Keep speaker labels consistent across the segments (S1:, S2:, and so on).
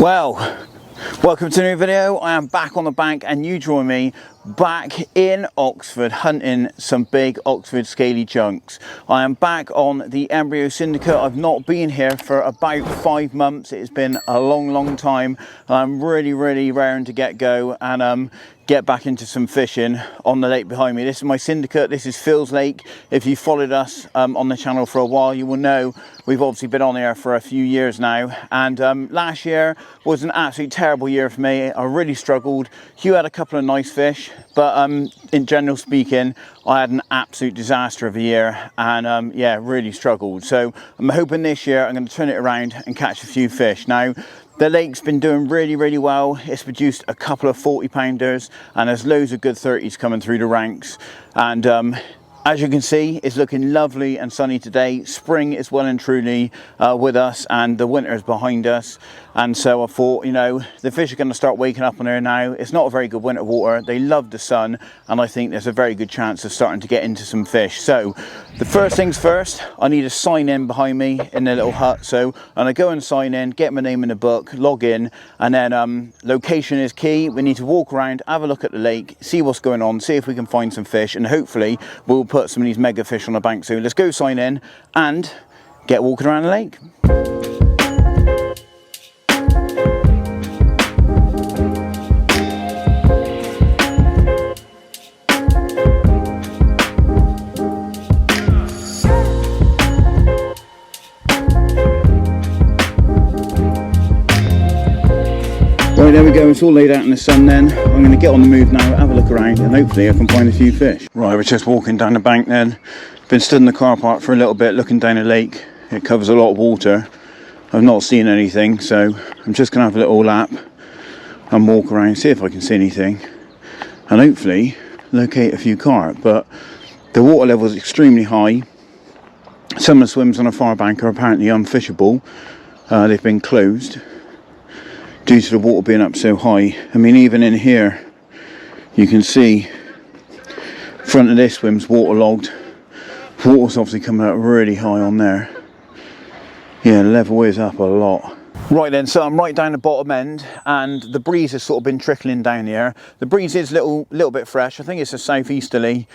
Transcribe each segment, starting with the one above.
S1: Well, welcome to a new video. I am back on the bank and you join me back in Oxford hunting some big Oxford scaly chunks. I am back on the embryo syndicate. I've not been here for about 5 months. It has been a long time. I'm really raring to get go and get back into some fishing on the lake behind me. This is my syndicate. This is Phil's Lake. If you followed us on the channel for a while, you will know we've obviously been on here for a few years now, and last year was an absolutely terrible year for me. I really struggled. Hugh had a couple of nice fish, but in general speaking, I had an absolute disaster of a year and yeah, really struggled. So I'm hoping this year I'm going to turn it around and catch a few fish. Now, the lake's been doing really well. It's produced a couple of 40-pounders and there's loads of good 30s coming through the ranks. And as you can see, it's looking lovely and sunny today. Spring is well and truly with us and the winter is behind us. And so I thought, you know, the fish are going to start waking up on here now. It's not a very good winter water. They love the sun and I think there's a very good chance of starting to get into some fish. So the first things first, I need to sign in behind me in the little hut. So I'm going to go and sign in, get my name in the book, log in, and then location is key. We need to walk around, have a look at the lake, see what's going on, see if we can find some fish, and hopefully we'll put some of these mega fish on the bank. So let's go sign in and get walking around the lake. Right, there we go, it's all laid out in the sun then. I'm going to get on the move now, have a look around and hopefully I can find a few fish. Right, we're just walking down the bank then. Been stood in the car park for a little bit looking down the lake. It covers a lot of water. I've not seen anything, so I'm just going to have a little lap and walk around, see if I can see anything and hopefully locate a few carp. But the water level is extremely high. Some of the swims on the far bank are apparently unfishable. They've been closed due to the water being up so high. I mean, even in here you can see front of this swim's waterlogged. Water's obviously coming out really high on there. Yeah, the level is up a lot. Right then, so I'm right down the bottom end and the breeze has sort of been trickling down here. The breeze is a little bit fresh. I think it's a southeasterly,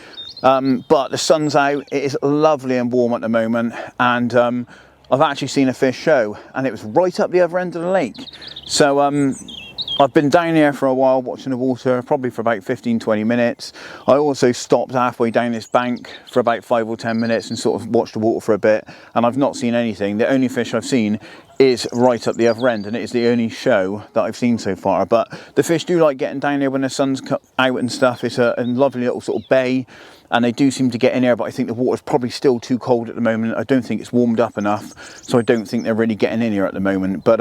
S1: but the sun's out. It is lovely and warm at the moment, and I've actually seen a fish show and it was right up the other end of the lake. So I've been down here for a while watching the water, probably for about 15-20 minutes. I also stopped halfway down this bank for about 5 or 10 minutes and sort of watched the water for a bit, and I've not seen anything. The only fish I've seen is right up the other end, and it is the only show that I've seen so far. But the fish do like getting down here when the sun's out and stuff. It's a lovely little sort of bay, and they do seem to get in here, but I think the water's probably still too cold at the moment. I don't think it's warmed up enough, so I don't think they're really getting in here at the moment. But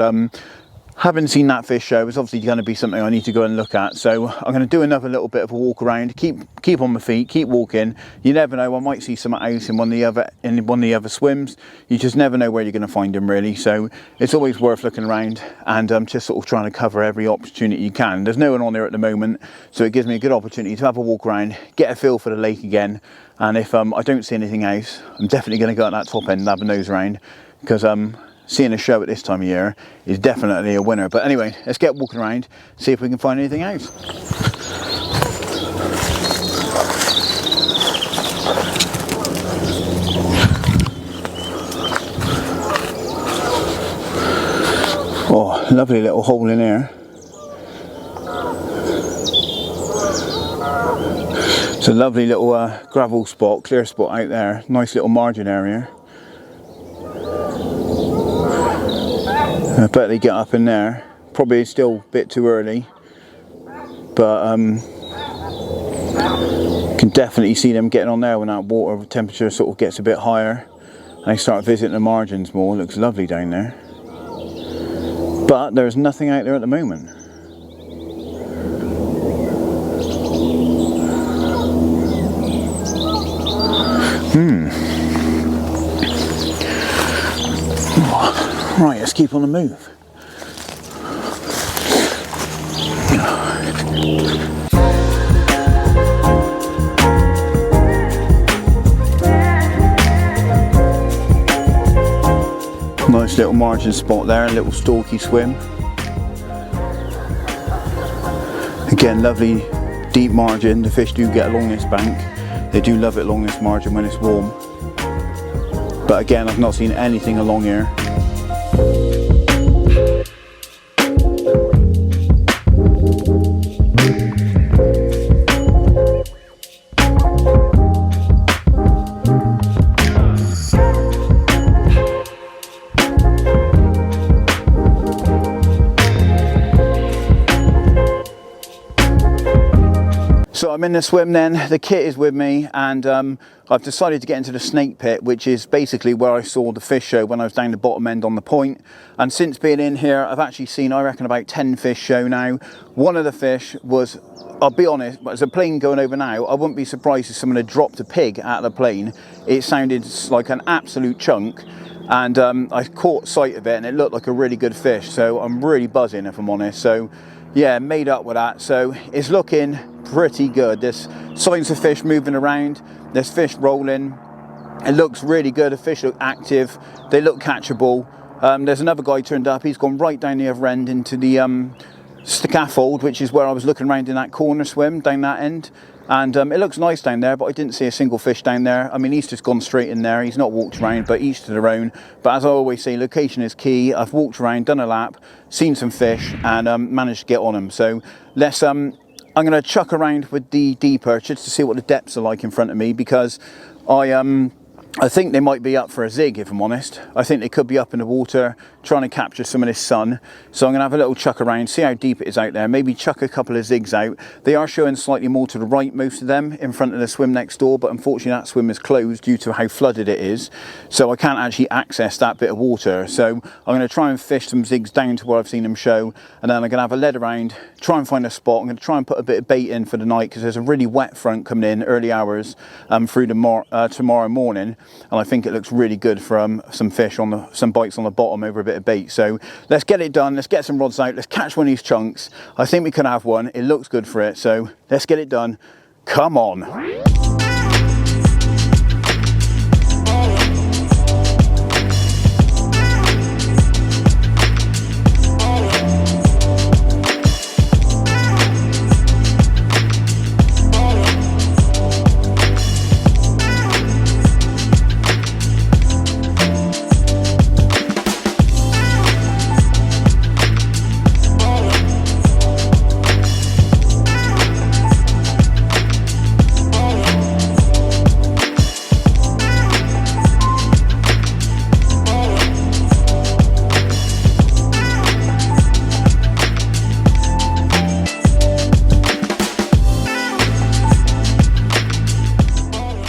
S1: haven't seen that fish show. It's obviously going to be something I need to go and look at, so I'm going to do another little bit of a walk around, keep on my feet, keep walking. You never know, I might see some out in one of the other swims. You just never know where you're going to find them really, so it's always worth looking around and just sort of trying to cover every opportunity you can. There's no one on there at the moment, so it gives me a good opportunity to have a walk around, get a feel for the lake again, and if I don't see anything else, I'm definitely going to go at that top end and have a nose around, because seeing a show at this time of year is definitely a winner. But anyway, let's get walking around, see if we can find anything else. Oh, lovely little hole in here. It's a lovely little gravel spot, clear spot out there. Nice little margin area. I bet they get up in there. Probably still a bit too early, but can definitely see them getting on there when that water temperature sort of gets a bit higher and they start visiting the margins more. It looks lovely down there, but there's nothing out there at the moment. Right, let's keep on the move. Nice little margin spot there, a little stalky swim. Again, lovely deep margin. The fish do get along this bank. They do love it along this margin when it's warm. But again, I've not seen anything along here. So I'm in the swim then, the kit is with me, and I've decided to get into the snake pit, which is basically where I saw the fish show when I was down the bottom end on the point. And since being in here, I've actually seen, I reckon, about 10 fish show now. One of the fish was, I'll be honest, as a plane going over now, I wouldn't be surprised if someone had dropped a pig out of the plane. It sounded like an absolute chunk. And I caught sight of it and it looked like a really good fish. So I'm really buzzing, if I'm honest. So yeah, made up with that. So it's looking pretty good. There's signs of fish moving around. There's fish rolling. It looks really good. The fish look active. They look catchable. There's another guy turned up. He's gone right down the other end into the scaffold, which is where I was looking around in that corner swim down that end. And it looks nice down there, but I didn't see a single fish down there. I mean, he's just gone straight in there. He's not walked around, but each to their own. But as I always say, location is key. I've walked around, done a lap, seen some fish, and managed to get on them. So let's I'm going to chuck around with the deeper just to see what the depths are like in front of me, because I think they might be up for a zig, if I'm honest. I think they could be up in the water trying to capture some of this sun. So I'm going to have a little chuck around, see how deep it is out there, maybe chuck a couple of zigs out. They are showing slightly more to the right, most of them, in front of the swim next door, but unfortunately that swim is closed due to how flooded it is. So I can't actually access that bit of water. So I'm going to try and fish some zigs down to where I've seen them show, and then I'm going to have a lead around, try and find a spot. I'm going to try and put a bit of bait in for the night, because there's a really wet front coming in early hours through tomorrow morning. And I think it looks really good for some fish on some bites on the bottom over a bit of bait. So let's get it done. Let's get some rods out. Let's catch one of these chunks. I think we can have one. It looks good for it. So let's get it done. Come on.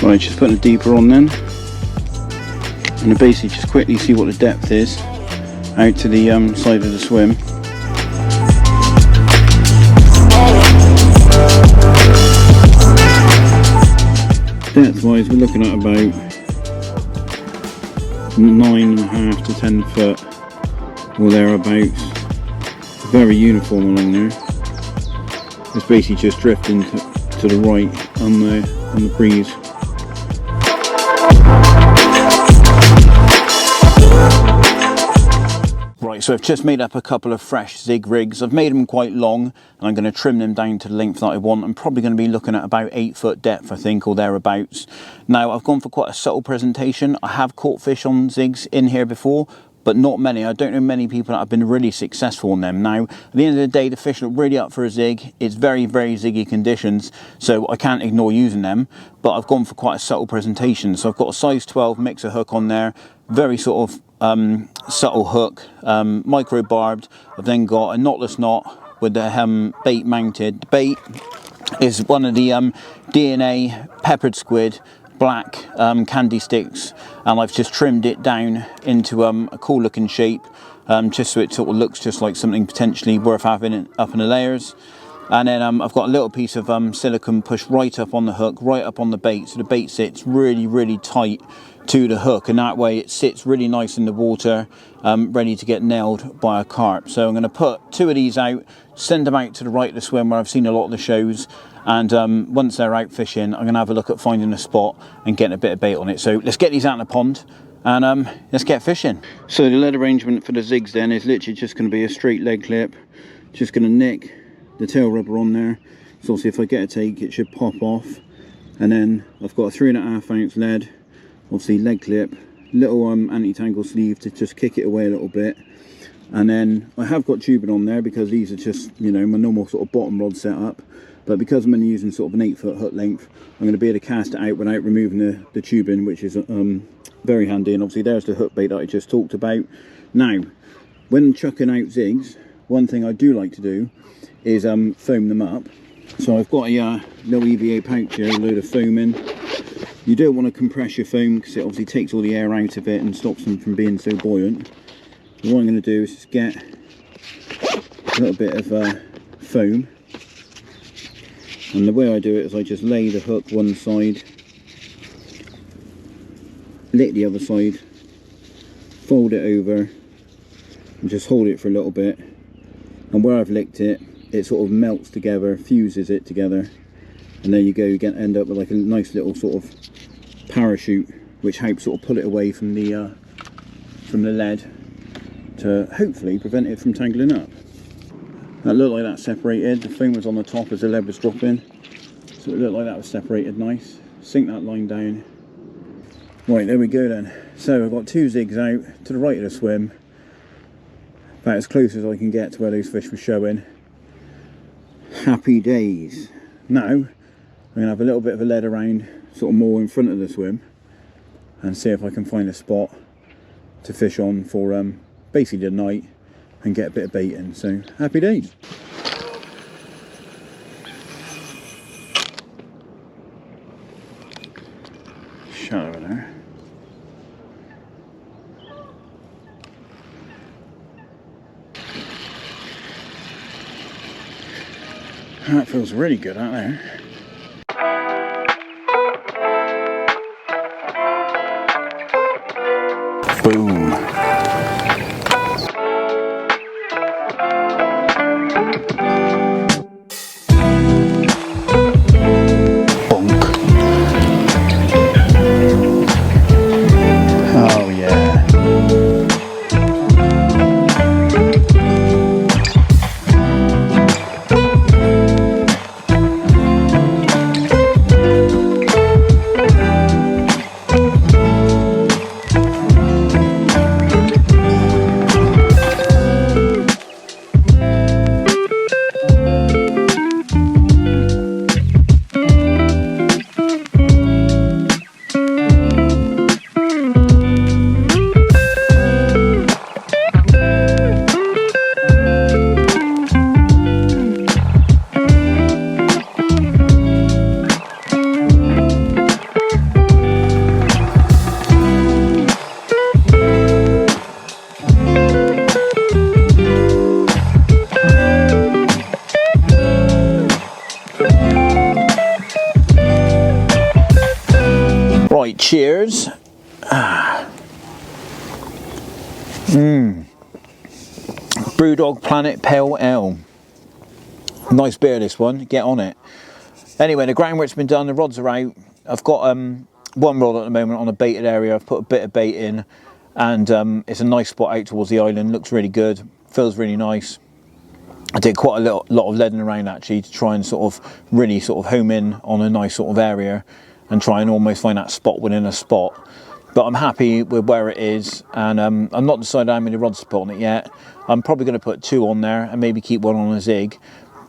S1: Right, just putting a deeper on then, and to basically just quickly see what the depth is out to the side of the swim. Depth wise, we're looking at about 9.5 to 10 foot or thereabouts. Very uniform along there. It's basically just drifting to the right on the breeze. Right, so I've just made up a couple of fresh zig rigs. I've made them quite long, and I'm going to trim them down to the length that I want. I'm probably going to be looking at about 8 foot depth, I think, or thereabouts. Now, I've gone for quite a subtle presentation. I have caught fish on zigs in here before, but not many. I don't know many people that have been really successful on them. Now, at the end of the day, the fish look really up for a zig. It's very, very ziggy conditions, so I can't ignore using them, but I've gone for quite a subtle presentation. So I've got a size 12 mixer hook on there, very sort of subtle hook, micro barbed. I've then got a knotless knot with the bait mounted. The bait is one of the DNA peppered squid black candy sticks, and I've just trimmed it down into a cool looking shape, just so it sort of looks just like something potentially worth having up in the layers. And then I've got a little piece of silicone pushed right up on the hook, right up on the bait, so the bait sits really, really tight to the hook, and that way it sits really nice in the water, ready to get nailed by a carp. So I'm going to put 2 of these out, send them out to the right of the swim where I've seen a lot of the shows, and once they're out fishing, I'm going to have a look at finding a spot and getting a bit of bait on it. So let's get these out in the pond and let's get fishing. So the lead arrangement for the zigs then is literally just going to be a straight leg clip, just going to nick the tail rubber on there, so obviously if I get a take it should pop off. And then I've got a 3.5 ounce lead, obviously leg clip, little anti-tangle sleeve to just kick it away a little bit. And then I have got tubing on there because these are just, you know, my normal sort of bottom rod setup. But because I'm only using sort of an 8-foot hook length, I'm going to be able to cast it out without removing the tubing, which is very handy. And obviously there's the hook bait that I just talked about. Now, when chucking out zigs, one thing I do like to do is foam them up. So I've got a little EVA pouch here, a load of foam in. You don't want to compress your foam because it obviously takes all the air out of it and stops them from being so buoyant. So what I'm going to do is just get a little bit of foam, and the way I do it is I just lay the hook one side, lick the other side, fold it over and just hold it for a little bit, and where I've licked it, it sort of melts together, fuses it together, and there you go, you end up with like a nice little sort of parachute which helps sort of pull it away from the lead to hopefully prevent it from tangling up. That looked like that separated. The foam was on the top as the lead was dropping, so it looked like that was separated nice. Sink that line down. Right, there we go then. So I've got 2 zigs out to the right of the swim, about as close as I can get to where those fish were showing. Happy days. Now I'm going to have a little bit of a lead around sort of more in front of the swim and see if I can find a spot to fish on for basically the night and get a bit of bait in. So happy days. Shut over there. That feels really good out there. Boom. Cheers. Brewdog Planet Pale Ale. Nice beer this one, get on it. Anyway, the groundwork's been done, the rods are out. I've got one rod at the moment on a baited area. I've put a bit of bait in, and it's a nice spot out towards the island. Looks really good, feels really nice. I did quite a lot of leading around actually to try and sort of really sort of home in on a nice sort of area and try and almost find that spot within a spot. But I'm happy with where it is, and I'm not decided how many rods to put on it yet. I'm probably going to put 2 on there and maybe keep 1 on a zig.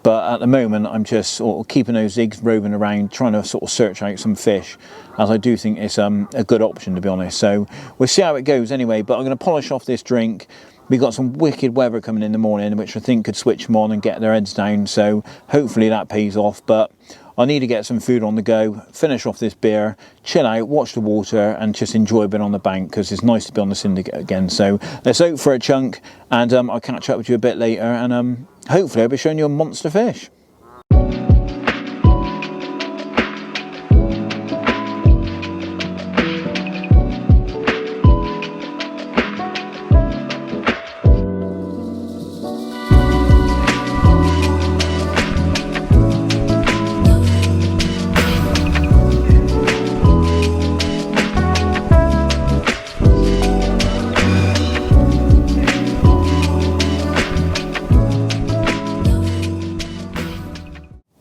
S1: But at the moment I'm just sort of keeping those zigs roving around, trying to sort of search out some fish, as I do think it's a good option, to be honest. So we'll see how it goes anyway, but I'm going to polish off this drink. We've got some wicked weather coming in the morning, which I think could switch them on and get their heads down, so hopefully that pays off. But I need to get some food on the go, finish off this beer, chill out, watch the water, and just enjoy being on the bank, because it's nice to be on the Syndicate again. So let's out for a chunk, and I'll catch up with you a bit later, and hopefully I'll be showing you a monster fish.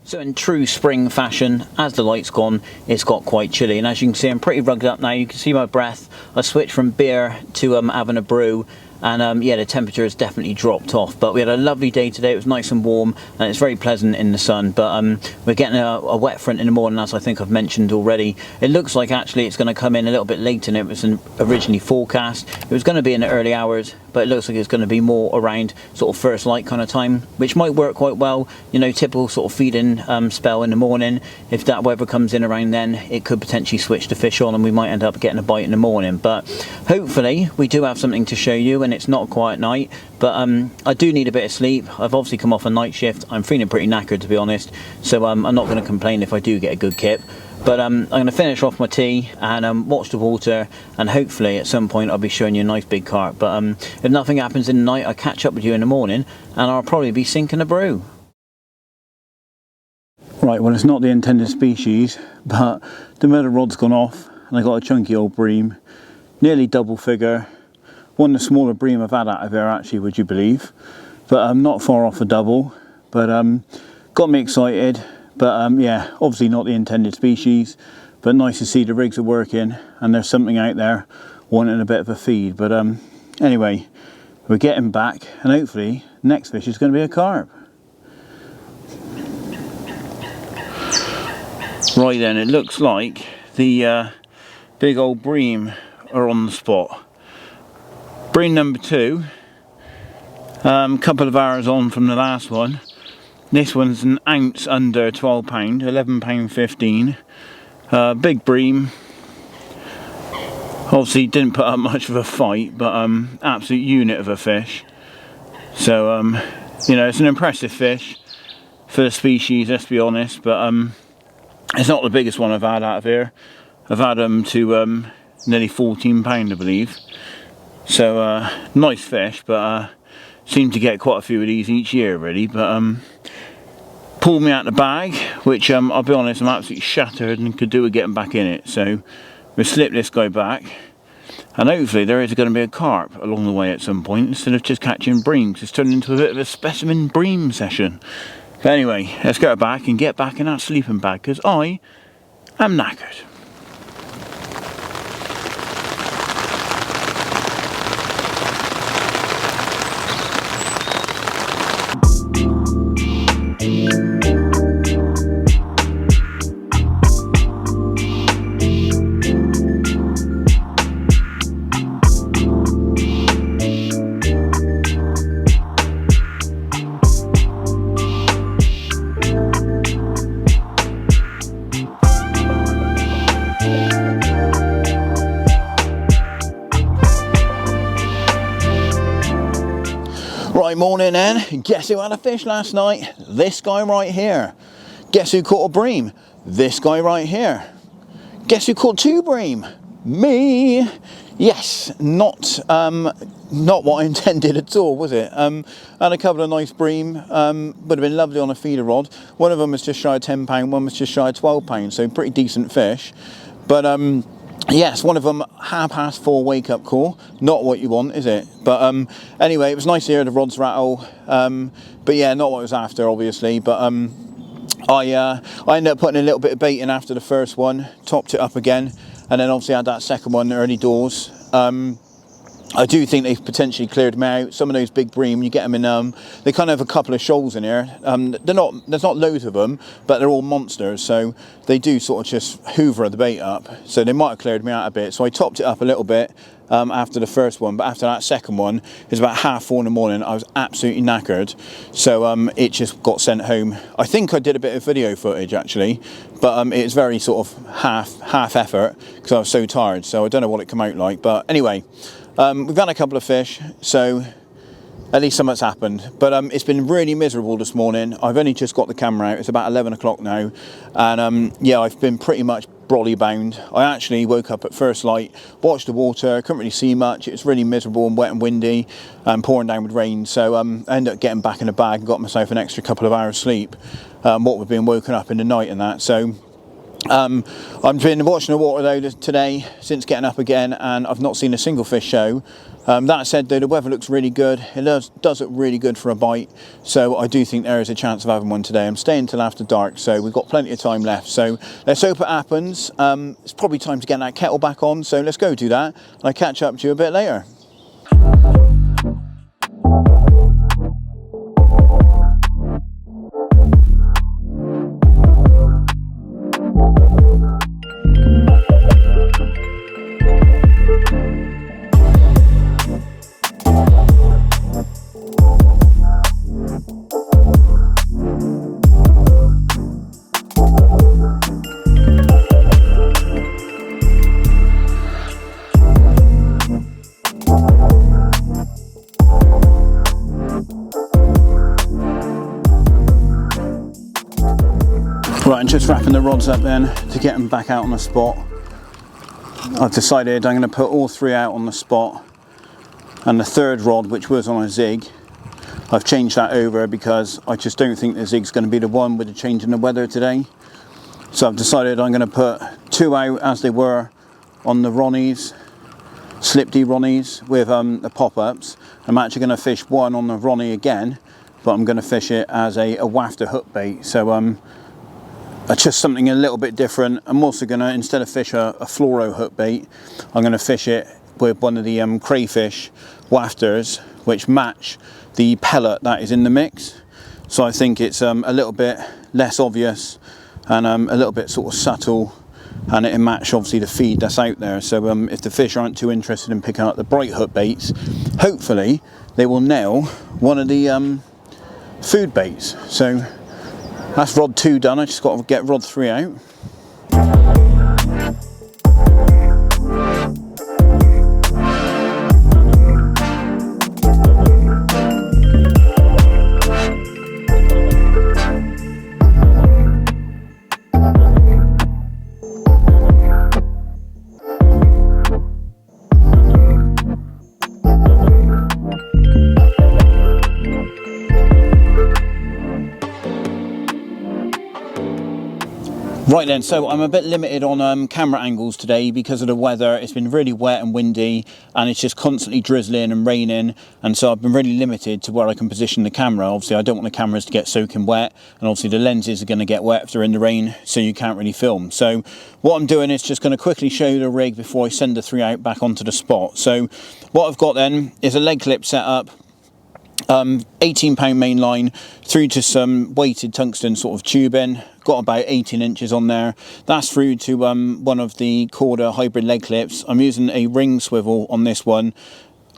S2: So in true spring fashion, as the light's gone, it's got quite chilly, and as you can see, I'm pretty rugged up now. You can see my breath. I switched from beer to having a brew, and yeah, the temperature has definitely dropped off. But we had a lovely day today. It was nice and warm, and it's very pleasant in the sun. But we're getting a wet front in the morning, as I think I've mentioned already. It looks like actually it's going to come in a little bit later than it was originally forecast. It was going to be in the early hours, but it looks like it's going to be more around sort of first light kind of time, which might work quite well. You know, typical sort of feeding spell in the morning. If that weather comes in around then, it could potentially switch the fish on, and we might end up getting a bite in the morning. But hopefully we do have something to show you, and it's not a quiet night. But I do need a bit of sleep. I've obviously come off a night shift. I'm feeling pretty knackered, to be honest, so I'm not going to complain if I do get a good kip. But I'm going to finish off my tea and watch the water, and hopefully at some point I'll be showing you a nice big carp. But if nothing happens in the night, I'll catch up with you in the morning, and I'll probably be sinking a brew.
S1: Right, well, it's not the intended species, but the metal rod's gone off and I got a chunky old bream, nearly double figure. One of the smaller bream I've had out of here, actually, would you believe? But I'm not far off a double, but got me excited. But yeah, obviously not the intended species, but nice to see the rigs are working and there's something out there wanting a bit of a feed. But anyway, we're getting back, and hopefully next fish is going to be a carp. Right then, it looks like the big old bream are on the spot. Bream number 2, couple of hours on from the last one. This one's an ounce under 12 pound, 11 pound 15. Big bream. Obviously didn't put up much of a fight, but absolute unit of a fish. So you know, it's an impressive fish for the species, let's be honest. But it's not the biggest one I've had out of here. I've had them to nearly 14 pound, I believe. So nice fish, but seem to get quite a few of these each year, really. But pulled me out the bag, which I'll be honest, I'm absolutely shattered and could do with getting back in it. So we'll slip this guy back, and hopefully there is going to be a carp along the way at some point, instead of just catching breams. It's turned into a bit of a specimen bream session. But anyway, let's go back and get back in that sleeping bag, because I am knackered. Right, morning then. Guess who had a fish last night? This guy right here. Guess who caught a bream? This guy right here. Guess who caught 2 bream? Me. Yes, not what I intended at all, was it? Had a couple of nice bream. Would have been lovely on a feeder rod. One of them was just shy of 10 pound, one was just shy of 12 pound, so pretty decent fish. But yes, one of them 4:30 wake up call. Not what you want, is it? But anyway, it was nice to hear the rods rattle. But yeah, not what I was after, obviously. But I ended up putting a little bit of bait in after the first one, topped it up again, and then obviously had that second one early doors. I do think they've potentially cleared me out. Some of those big bream, you get them in, they kind of have a couple of shoals in here. There's not loads of them, but they're all monsters, so they do sort of just hoover the bait up. So they might have cleared me out a bit. So I topped it up a little bit after the first one, but after that second one, it was about 4:30 in the morning. I was absolutely knackered, so it just got sent home. I think I did a bit of video footage actually, but it was very sort of half effort because I was so tired. So I don't know what it came out like, but anyway. We've had a couple of fish, so at least something's happened. But it's been really miserable this morning. I've only just got the camera out. It's about 11 o'clock now, and yeah, I've been pretty much brolly bound. I actually woke up at first light, watched the water, couldn't really see much. It was really miserable and wet and windy and pouring down with rain. So I ended up getting back in the bag and got myself an extra couple of hours sleep, what with being woken up in the night and that. So I've been watching the water though today since getting up again, and I've not seen a single fish show. That said though, the weather looks really good. It does look really good for a bite, so I do think there is a chance of having one today. I'm staying till after dark, so we've got plenty of time left, so let's hope it happens. It's probably time to get that kettle back on, so let's go do that. I'll catch up to you a bit later. Right, and just wrapping the rods up then to get them back out on the spot. I've decided I'm going to put all 3 out on the spot, and the 3rd rod, which was on a zig, I've changed that over because I just don't think the zig's going to be the one with the change in the weather today. So I've decided I'm going to put 2 out as they were on the Ronnies, Slip-D Ronnies with the pop-ups. I'm actually going to fish 1 on the Ronnie again, but I'm going to fish it as a wafter hook bait. So just something a little bit different. I'm also going to, instead of fish a fluoro hook bait, I'm going to fish it with one of the crayfish wafters, which match the pellet that is in the mix. So I think it's a little bit less obvious and a little bit sort of subtle, and it match obviously the feed that's out there. So if the fish aren't too interested in picking up the bright hook baits, hopefully they will nail one of the food baits. So that's rod 2 done. I just got to get rod 3 out. Right then, so I'm a bit limited on camera angles today because of the weather. It's been really wet and windy, and it's just constantly drizzling and raining, and so I've been really limited to where I can position the camera. Obviously I don't want the cameras to get soaking wet, and obviously the lenses are going to get wet if they're in the rain, so you can't really film. So what I'm doing is just going to quickly show you the rig before I send the 3 out back onto the spot. So what I've got then is a leg clip set up, 18-pound main line through to some weighted tungsten sort of tubing. Got about 18 inches on there. That's through to one of the Corda hybrid leg clips. I'm using a ring swivel on this one.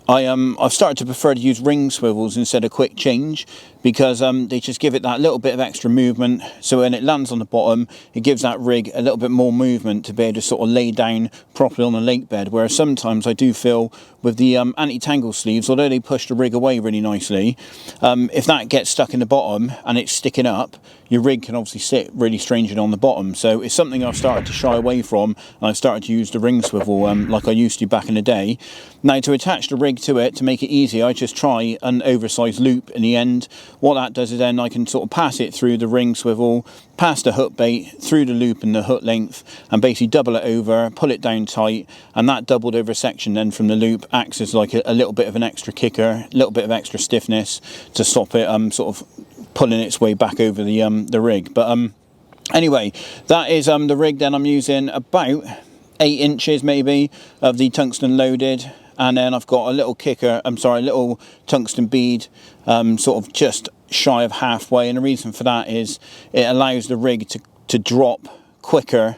S1: I've started to prefer to use ring swivels instead of quick change, because they just give it that little bit of extra movement. So when it lands on the bottom, it gives that rig a little bit more movement to be able to sort of lay down properly on the lake bed. Whereas sometimes I do feel with the anti-tangle sleeves, although they push the rig away really nicely, if that gets stuck in the bottom and it's sticking up, your rig can obviously sit really strangely on the bottom. So it's something I've started to shy away from, and I've started to use the ring swivel like I used to back in the day. Now, to attach the rig to it, to make it easy, I just try an oversized loop in the end. What that does is then I can sort of pass it through the ring swivel, past the hook bait, through the loop and the hook length, and basically double it over, pull it down tight, and that doubled over section then from the loop acts as like a little bit of an extra kicker, a little bit of extra stiffness to stop it sort of pulling its way back over the rig. But anyway, that is the rig. Then I'm using about 8 inches maybe of the tungsten loaded, and then I've got a little kicker, a little tungsten bead sort of just shy of halfway, and the reason for that is it allows the rig to drop quicker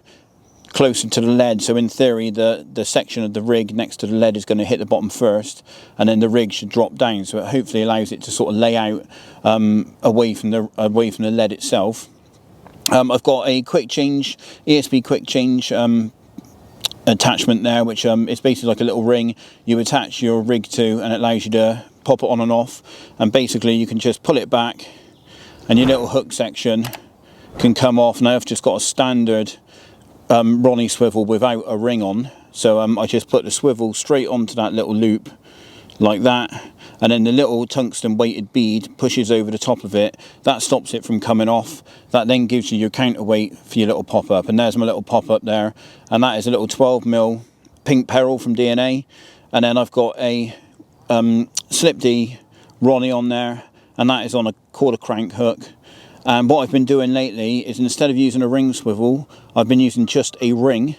S1: closer to the lead. So in theory the section of the rig next to the lead is going to hit the bottom first, and then the rig should drop down, so it hopefully allows it to sort of lay out away from the lead itself. I've got a quick change, ESP quick change attachment there, which is basically like a little ring you attach your rig to, and it allows you to pop it on and off, and basically you can just pull it back and your little hook section can come off. Now I've just got a standard Ronnie swivel without a ring on, so I just put the swivel straight onto that little loop, like that, and then the little tungsten weighted bead pushes over the top of it. That stops it from coming off. That then gives you your counterweight for your little pop-up, and there's my little pop-up there, and that is a little 12mm pink peril from DNA. And then I've got a Slip D Ronnie on there, and that is on a quarter crank hook. And what I've been doing lately is, instead of using a ring swivel, I've been using just a ring,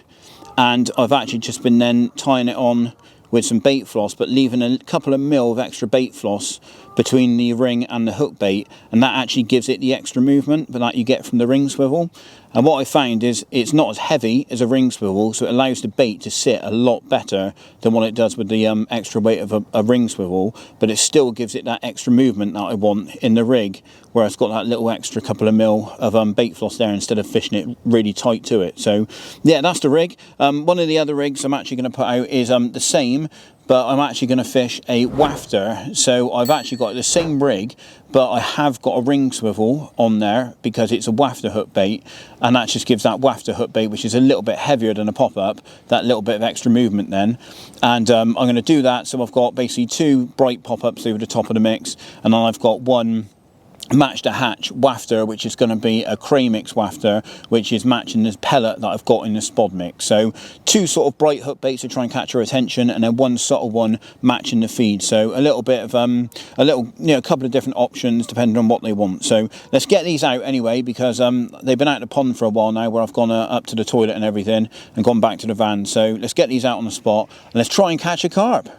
S1: and I've actually just been then tying it on with some bait floss, but leaving a couple of mil of extra bait floss between the ring and the hook bait, and that actually gives it the extra movement that you get from the ring swivel. And what I found is it's not as heavy as a ring swivel, so it allows the bait to sit a lot better than what it does with the extra weight of a ring swivel, but it still gives it that extra movement that I want in the rig, where it's got that little extra couple of mil of bait floss there instead of fishing it really tight to it. So yeah, that's the rig. One of the other rigs I'm actually going to put out is the same, but I'm actually going to fish a wafter. So I've actually got the same rig, but I have got a ring swivel on there because it's a wafter hook bait, and that just gives that wafter hook bait, which is a little bit heavier than a pop-up, that little bit of extra movement then. And I'm going to do that. So I've got basically 2 bright pop-ups over the top of the mix, and then I've got one match to hatch wafter, which is going to be a cray mix wafter, which is matching this pellet that I've got in the spod mix. So 2 sort of bright hook baits to try and catch her attention, and then 1 subtle one matching the feed. So a little bit of a couple of different options depending on what they want. So let's get these out anyway, because they've been out the pond for a while now, where I've gone up to the toilet and everything and gone back to the van. So let's get these out on the spot and let's try and catch a carp.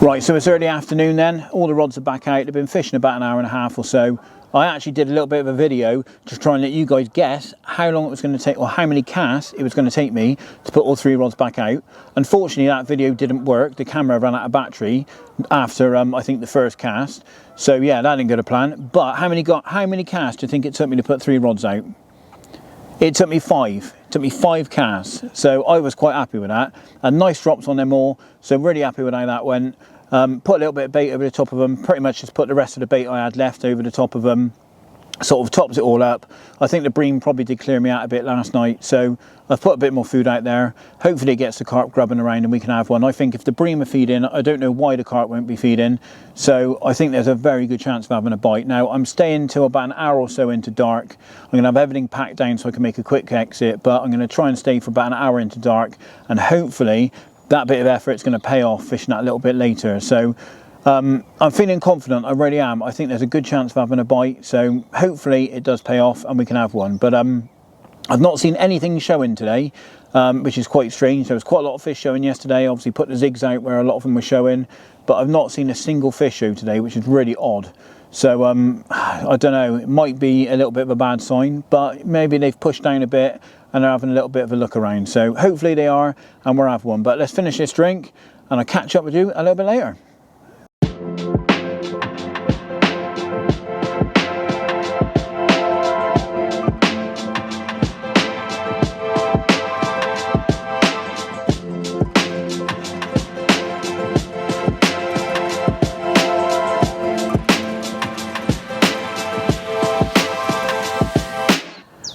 S1: Right, so it's early afternoon then, all the rods are back out. They've been fishing about an hour and a half or so. I actually did a little bit of a video to try and let you guys guess how long it was going to take, or how many casts it was going to take me to put all 3 rods back out. Unfortunately, that video didn't work. The camera ran out of battery after I think the first cast. So yeah, that didn't go to plan. But how many casts do you think it took me to put 3 rods out? It took me 5. It took me 5 casts. So I was quite happy with that. And nice drops on them all. So really happy with how that went. Put a little bit of bait over the top of them. Pretty much just put the rest of the bait I had left over the top of them. Sort of tops it all up. I think the bream probably did clear me out a bit last night. So I've put a bit more food out there. Hopefully it gets the carp grubbing around and we can have one. I think if the bream are feeding, I don't know why the carp won't be feeding. So I think there's a very good chance of having a bite. Now I'm staying till about an hour or so into dark. I'm going to have everything packed down so I can make a quick exit. But I'm going to try and stay for about an hour into dark. And hopefully that bit of effort is going to pay off fishing that a little bit later. So I'm feeling confident, I really am. I think there's a good chance of having a bite, so hopefully it does pay off and we can have one. But I've not seen anything showing today, which is quite strange. There was quite a lot of fish showing yesterday. Obviously put the zigs out where a lot of them were showing, but I've not seen a single fish show today, which is really odd. So I don't know, it might be a little bit of a bad sign, but maybe they've pushed down a bit and they're having a little bit of a look around. So hopefully they are, and we'll have one. But let's finish this drink and I'll catch up with you a little bit later.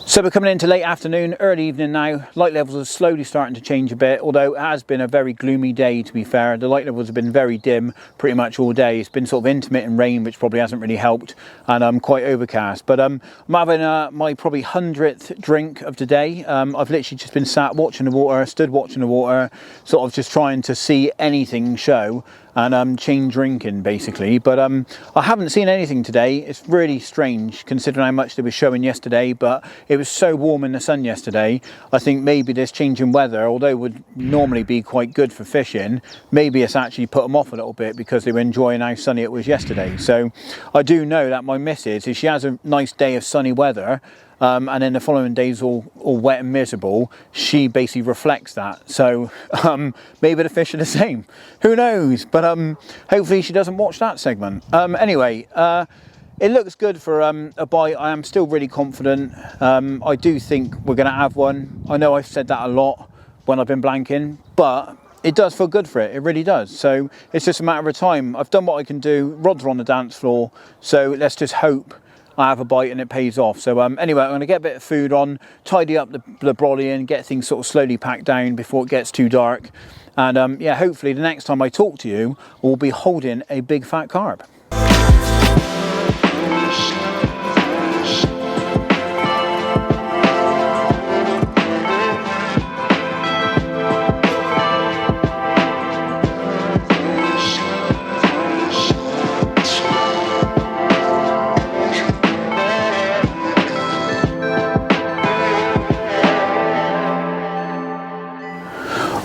S1: So we're coming into late afternoon, early evening now. Light levels are slowly starting to change a bit, although it has been a very gloomy day, to be fair. The light levels have been very dim pretty much all day. It's been sort of intermittent rain, which probably hasn't really helped, and quite overcast. But I'm having my probably 100th drink of the day. I've literally just been sat watching the water, stood watching the water, sort of just trying to see anything show. and chain drinking basically. But I haven't seen anything today. It's really strange considering how much they were showing yesterday, but it was so warm in the sun yesterday. I think maybe this change in weather, although it would normally be quite good for fishing, maybe it's actually put them off a little bit because they were enjoying how sunny it was yesterday. So I do know that my missus, if she has a nice day of sunny weather, and then the following days all wet and miserable, she basically reflects that. So maybe the fish are the same, who knows. But hopefully she doesn't watch that segment. Anyway, it looks good for a bite. I am still really confident. I do think we're going to have one. I know I've said that a lot when I've been blanking, but it does feel good for it. It really does. So it's just a matter of time. I've done what I can do. Rods are on the dance floor, so let's just hope I have a bite and it pays off. So anyway, I'm going to get a bit of food on, tidy up the brolly and get things sort of slowly packed down before it gets too dark. And yeah, hopefully the next time I talk to you, we'll be holding a big fat carp.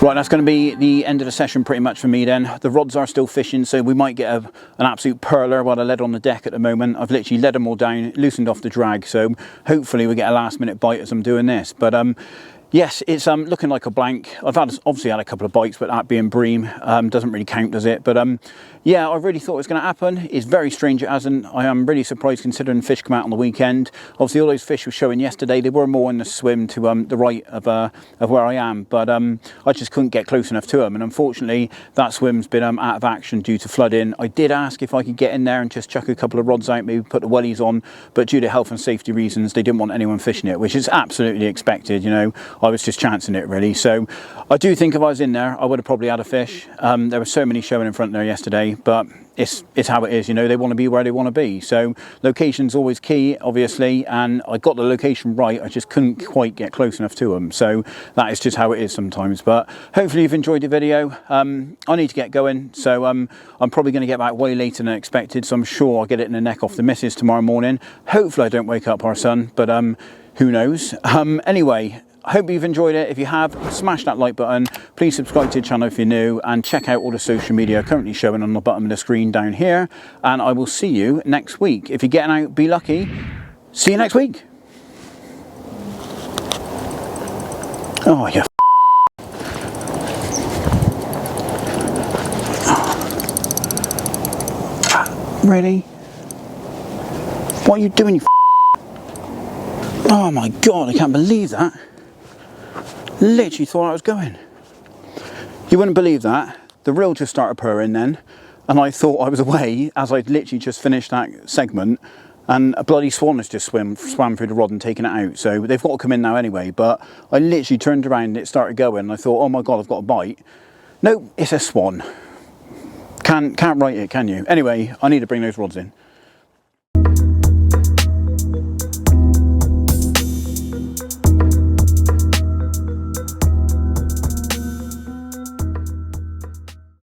S1: Right, that's going to be the end of the session pretty much for me then. The rods are still fishing, so we might get an absolute perler while they're led on the deck at the moment. I've literally led them all down, loosened off the drag, so hopefully we get a last minute bite as I'm doing this. But yes, it's looking like a blank. I've obviously had a couple of bites, but that being bream doesn't really count, does it? But yeah, I really thought it was going to happen. It's very strange it hasn't. I am really surprised considering fish come out on the weekend. Obviously all those fish were showing yesterday. They were more in the swim to the right of where I am, but I just couldn't get close enough to them. And unfortunately that swim's been out of action due to flooding. I did ask if I could get in there and just chuck a couple of rods out, maybe put the wellies on, but due to health and safety reasons, they didn't want anyone fishing it, which is absolutely expected, you know. I was just chancing it really. So I do think if I was in there, I would have probably had a fish. There were so many showing in front there yesterday, but it's how it is, you know. They want to be where they want to be. So location's always key, obviously, and I got the location right. I just couldn't quite get close enough to them. So that is just how it is sometimes. But hopefully you've enjoyed the video. I need to get going, so I'm probably going to get back way later than expected. So I'm sure I'll get it in the neck off the missus tomorrow morning. Hopefully I don't wake up our son, but who knows. Anyway, I hope you've enjoyed it. If you have, smash that like button. Please subscribe to the channel if you're new, and check out all the social media currently showing on the bottom of the screen down here. And I will see you next week. If you're getting out, be lucky. See you next week. Oh, you Really? What are you doing, you Oh my God, I can't believe that. Literally thought I was going. You wouldn't believe that. The reel just started purring then, and I thought I was away as I'd literally just finished that segment, and a bloody swan has just swam through the rod and taken it out. So they've got to come in now anyway, but I literally turned around and it started going, and I thought, oh my God, I've got a bite. No, it's a swan. Can't write it, can you? Anyway, I need to bring those rods in.